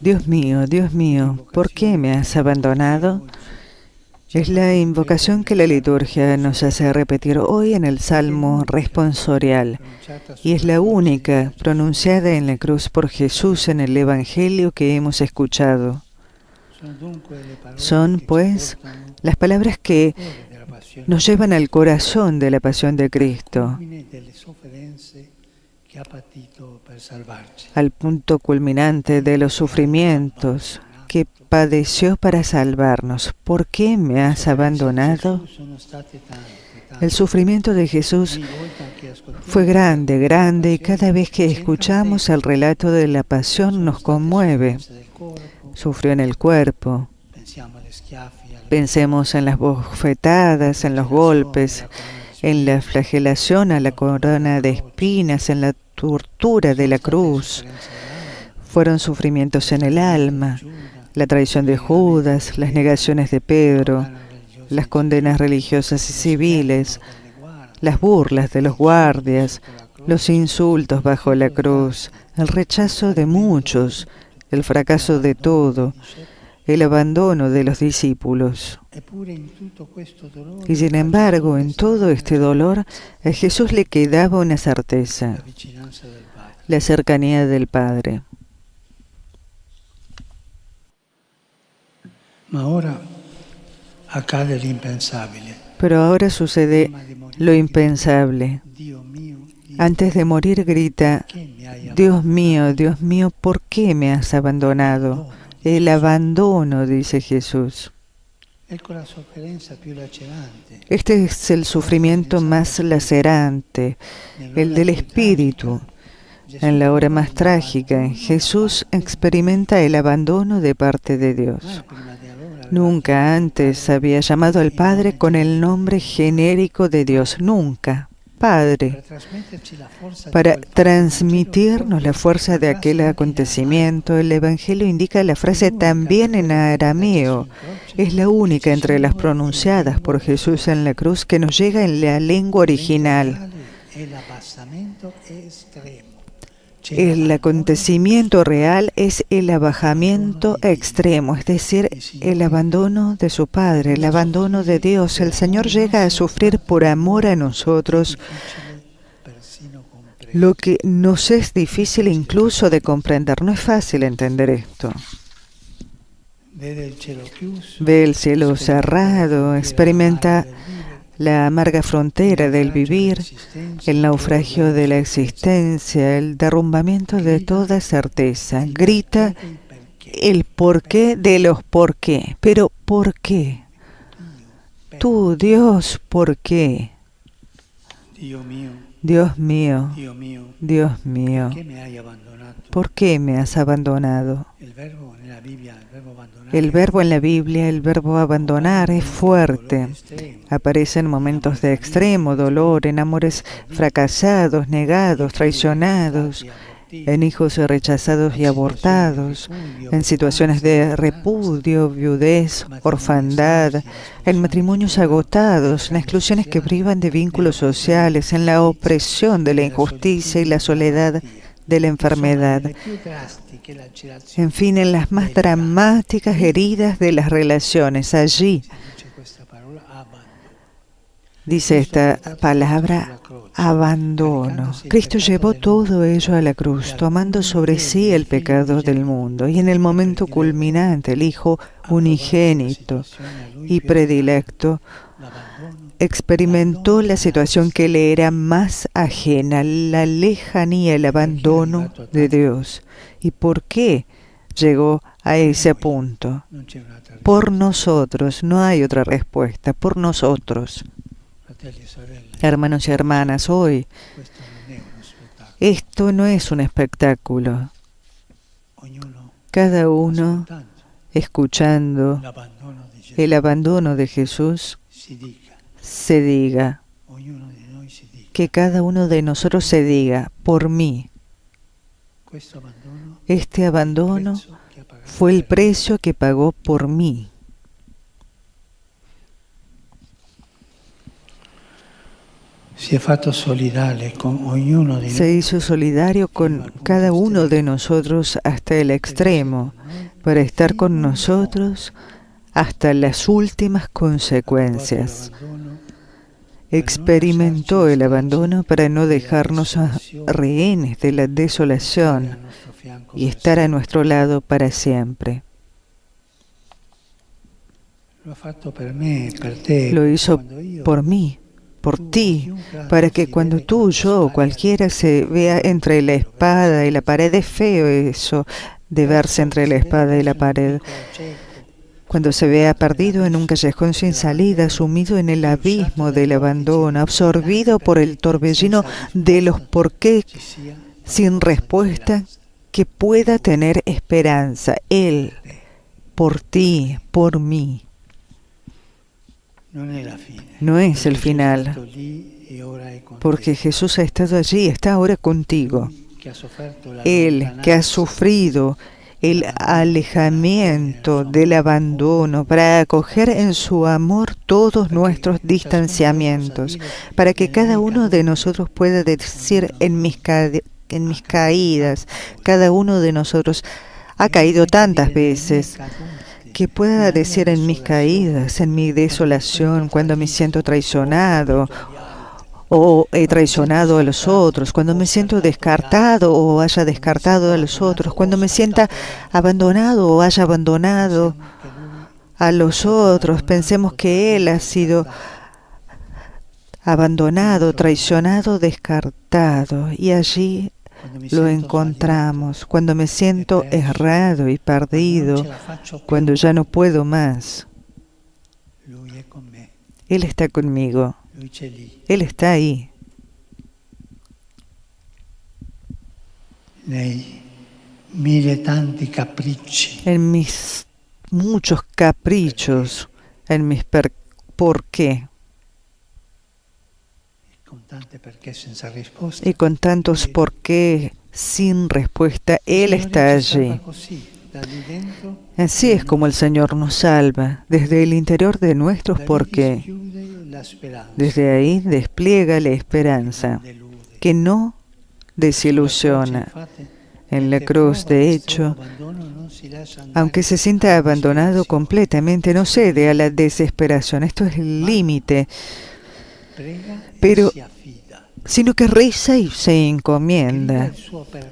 Dios mío, ¿por qué me has abandonado? Es la invocación que la liturgia nos hace repetir hoy en el Salmo responsorial, y es la única pronunciada en la cruz por Jesús en el Evangelio que hemos escuchado. Son, pues, las palabras que nos llevan al corazón de la pasión de Cristo, al punto culminante de los sufrimientos que padeció para salvarnos. ¿Por qué me has abandonado? El sufrimiento de Jesús fue grande, grande, y cada vez que escuchamos el relato de la pasión nos conmueve. Sufrió en el cuerpo. Pensemos en las bofetadas, en los golpes, en la flagelación, a la corona de espinas, en la tortura de la cruz. Fueron sufrimientos en el alma, la traición de Judas, las negaciones de Pedro, las condenas religiosas y civiles, las burlas de los guardias, los insultos bajo la cruz, el rechazo de muchos, el fracaso de todo, el abandono de los discípulos. Y sin embargo, en todo este dolor, a Jesús le quedaba una certeza: la cercanía del Padre. Pero ahora sucede lo impensable. Antes de morir grita: Dios mío, ¿por qué me has abandonado? El abandono, dice Jesús. Este es el sufrimiento más lacerante, el del espíritu. En la hora más trágica, Jesús experimenta el abandono de parte de Dios. Nunca antes había llamado al Padre con el nombre genérico de Dios, nunca. Padre, para transmitirnos la fuerza de aquel acontecimiento, el Evangelio indica la frase también en arameo. Es la única entre las pronunciadas por Jesús en la cruz que nos llega en la lengua original. El acontecimiento real es el abajamiento extremo, es decir, el abandono de su Padre, el abandono de Dios. El Señor llega a sufrir por amor a nosotros lo que nos es difícil incluso de comprender. No es fácil entender esto. Ve el cielo cerrado, experimenta la amarga frontera del vivir, el naufragio de la existencia, el derrumbamiento de toda certeza. Grita el porqué de los por qué. Pero ¿por qué? Tú, Dios, ¿por qué? Dios mío, Dios mío, ¿por qué me has abandonado? El verbo en la Biblia, el verbo abandonar, es fuerte. Aparece en momentos de extremo dolor, en amores fracasados, negados, traicionados, en hijos rechazados y abortados, en situaciones de repudio, viudez, orfandad, en matrimonios agotados, en exclusiones que privan de vínculos sociales, en la opresión de la injusticia y la soledad de la enfermedad. En fin, en las más dramáticas heridas de las relaciones, allí dice esta palabra: abandono. Cristo llevó todo ello a la cruz, tomando sobre sí el pecado del mundo. Y en el momento culminante, el Hijo unigénito y predilecto experimentó la situación que le era más ajena, la lejanía, el abandono de Dios. ¿Y por qué llegó a ese punto? Por nosotros, no hay otra respuesta, por nosotros. Hermanos y hermanas, hoy esto no es un espectáculo. Cada uno, escuchando el abandono de Jesús, se diga, que cada uno de nosotros se diga: por mí. Este abandono fue el precio que pagó por mí. se hizo solidario con cada uno de nosotros hasta el extremo, para estar con nosotros hasta las últimas consecuencias. Experimentó el abandono para no dejarnos rehenes de la desolación y estar a nuestro lado para siempre. Lo hizo por mí, por ti, para que cuando tú, yo o cualquiera se vea entre la espada y la pared. Es feo eso de verse entre la espada y la pared. Cuando se vea perdido en un callejón sin salida, sumido en el abismo del abandono, absorbido por el torbellino de los por qué sin respuesta, que pueda tener esperanza. Él, por ti, por mí. No es el final, porque Jesús ha estado allí, está ahora contigo. Él que ha sufrido el alejamiento del abandono para acoger en su amor todos nuestros distanciamientos, para que cada uno de nosotros pueda decir en mis caídas, cada uno de nosotros ha caído tantas veces, que pueda decir en mis caídas, en mi desolación, cuando me siento traicionado o he traicionado a los otros, cuando me siento descartado o haya descartado a los otros, cuando me sienta abandonado o haya abandonado a los otros, pensemos que Él ha sido abandonado, traicionado, descartado, y allí lo encontramos. Cuando me siento errado y perdido, cuando ya no puedo más, Él está conmigo. Él está ahí. En mis muchos caprichos, en mis por qué. Y con tantos por qué sin respuesta, Él está allí. Así es como el Señor nos salva, desde el interior de nuestros por qué. Desde ahí despliega la esperanza, que no desilusiona. En la cruz, de hecho, aunque se sienta abandonado completamente, no cede a la desesperación. Esto es el límite. Pero, sino que reza y se encomienda,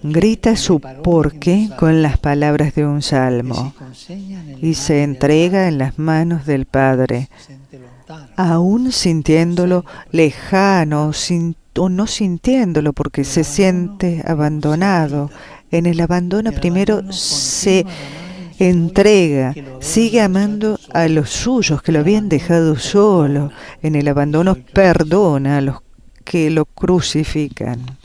grita su porqué con las palabras de un salmo y se entrega en las manos del Padre, aún sintiéndolo lejano o no sintiéndolo, porque se siente abandonado. En el abandono primero se entrega, sigue amando a los suyos que lo habían dejado solo. En el abandono perdona a los que lo crucifican.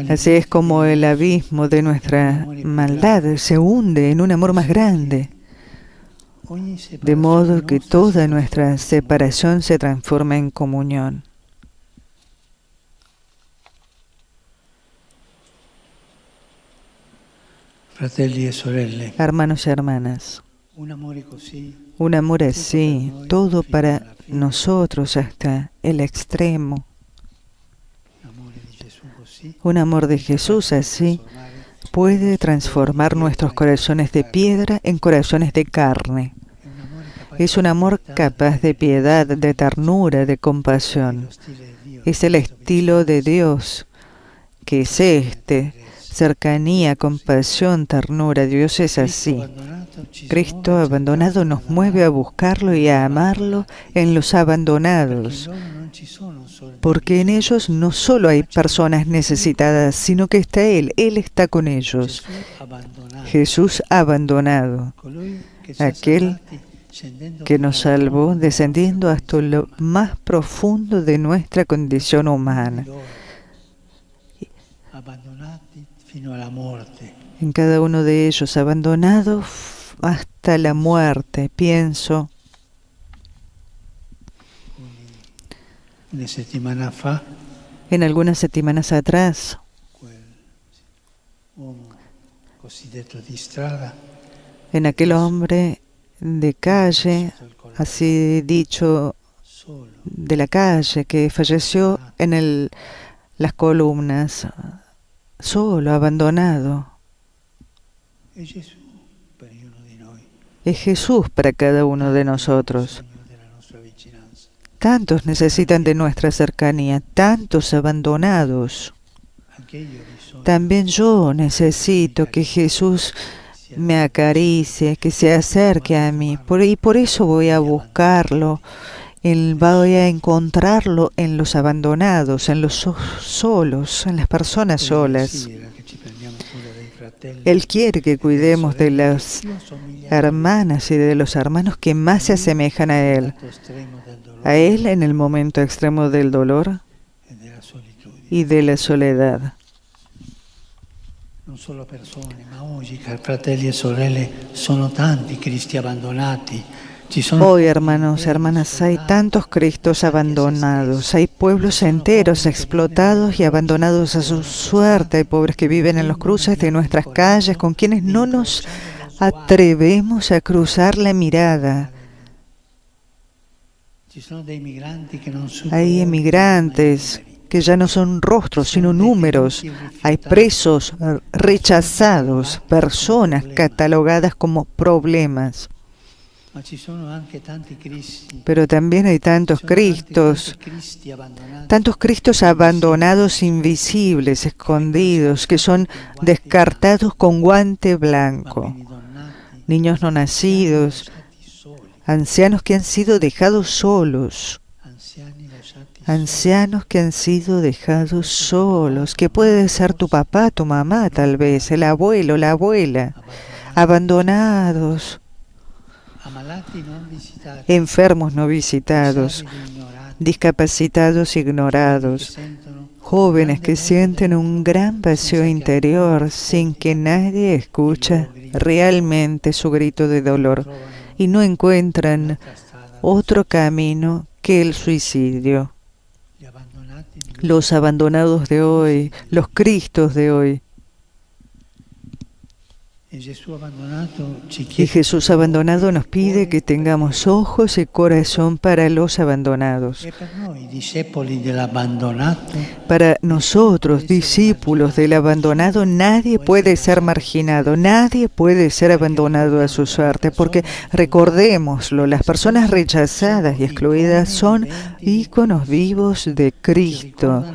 Así es como el abismo de nuestra maldad se hunde en un amor más grande, de modo que toda nuestra separación se transforma en comunión. Hermanos y hermanas, un amor así, todo para nosotros hasta el extremo. Un amor de Jesús así puede transformar nuestros corazones de piedra en corazones de carne. Es un amor capaz de piedad, de ternura, de compasión. Es el estilo de Dios, que es cercanía, compasión, ternura. Dios es así. Cristo abandonado nos mueve a buscarlo y a amarlo en los abandonados, porque en ellos no solo hay personas necesitadas, sino que está Él está con ellos. Jesús abandonado, aquel que nos salvó descendiendo hasta lo más profundo de nuestra condición humana. En cada uno de ellos, abandonado hasta la muerte, pienso. En algunas semanas atrás, en aquel hombre de calle, así dicho de la calle, que falleció en las columnas, solo, abandonado. Es Jesús para cada uno de nosotros. Tantos necesitan de nuestra cercanía, tantos abandonados. También yo necesito que Jesús me acaricie, que se acerque a mí. Y por eso voy a buscarlo. Voy a encontrarlo en los abandonados, en los solos, en las personas solas. Él quiere que cuidemos de las hermanas y de los hermanos que más se asemejan a Él en el momento extremo del dolor y de la soledad. Non solo persone, ma oggi, cari fratelli e sorelle, sono tanti Cristi abbandonati. Hoy, hermanos, hermanas, hay tantos Cristos abandonados, hay pueblos enteros explotados y abandonados a su suerte, hay pobres que viven en los cruces de nuestras calles, con quienes no nos atrevemos a cruzar la mirada. Hay emigrantes que ya no son rostros, sino números. Hay presos rechazados, personas catalogadas como problemas. Pero también hay tantos Cristos abandonados, invisibles, escondidos, que son descartados con guante blanco. Niños no nacidos, ancianos que han sido dejados solos. Ancianos que han sido dejados solos, que puede ser tu papá, tu mamá, tal vez, el abuelo, la abuela, abandonados, enfermos no visitados, discapacitados ignorados, jóvenes que sienten un gran vacío interior sin que nadie escuche realmente su grito de dolor y no encuentran otro camino que el suicidio. Los abandonados de hoy, los Cristos de hoy. Y Jesús abandonado nos pide que tengamos ojos y corazón para los abandonados. Para nosotros, discípulos del abandonado, nadie puede ser marginado, nadie puede ser abandonado a su suerte, porque recordémoslo, las personas rechazadas y excluidas son íconos vivos de Cristo.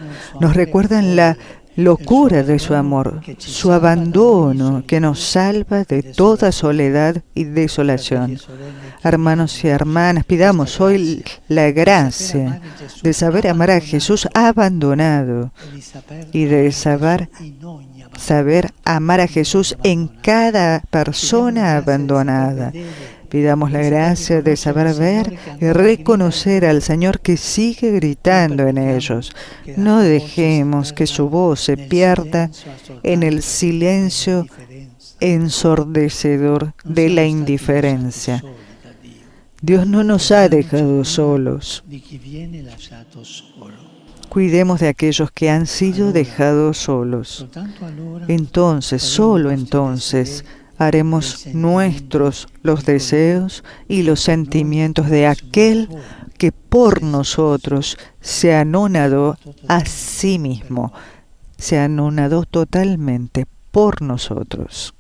Nos recuerdan la locura de su amor, su abandono que nos salva de toda soledad y desolación. Hermanos y hermanas, pidamos hoy la gracia de saber amar a Jesús abandonado y de saber amar a Jesús en cada persona abandonada. Pidamos la gracia de saber ver y reconocer al Señor que sigue gritando en ellos. No dejemos que su voz se pierda en el silencio ensordecedor de la indiferencia. Dios no nos ha dejado solos. Cuidemos de aquellos que han sido dejados solos. Entonces, solo entonces, haremos nuestros los deseos y los sentimientos de aquel que por nosotros se anonadó a sí mismo, se anonadó totalmente por nosotros.